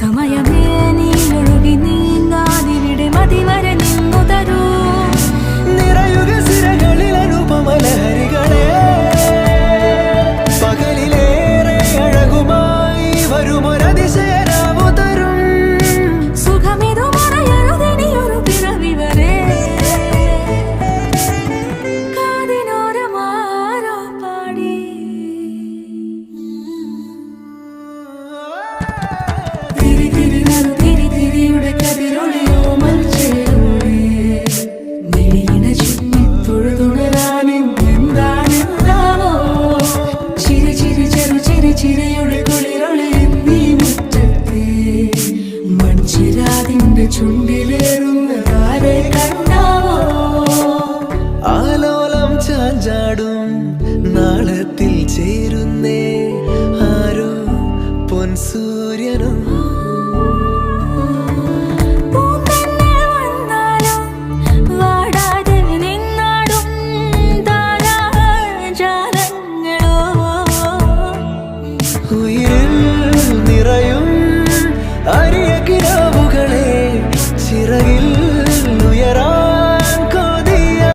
സമയമേ നീ ഒഴുകി നീങ്ങാതിവിടെ മതിവരെ നിന്നു തരൂ. നിറയുക സിരകളിൽ അനുപമലഹരികളെ, പകലിലേറെ അഴകുമായി വരുമൊരതിശയരാവു തരും. സുഖമിതു മറയരുതിനിയൊരു പിറവി വരെ. കാതിനോരമാരോ പാടി തിരി തിരി നറു തിരി തിരിയുടെ കതിരൊളിയോ മൽച്ചേരുളേ. മിഴിയിണ ചുറ്റി തൊഴുതുണരാനും എന്താണെന്താവോ. ചിരി ചിരി ചെറു ചിരി ചിരിയുടെ കുളിരൊളി നീ മുറ്റത്തെ മൺചിരാതിന്റെ ചുണ്ടിലേറുന്നതാരെ കണ്ടാവോ. ആലോലം ചാഞ്ചാടും നാളത്തിൽ ചേരുന്നേ ആരോ പൊൻസൂര്യനും.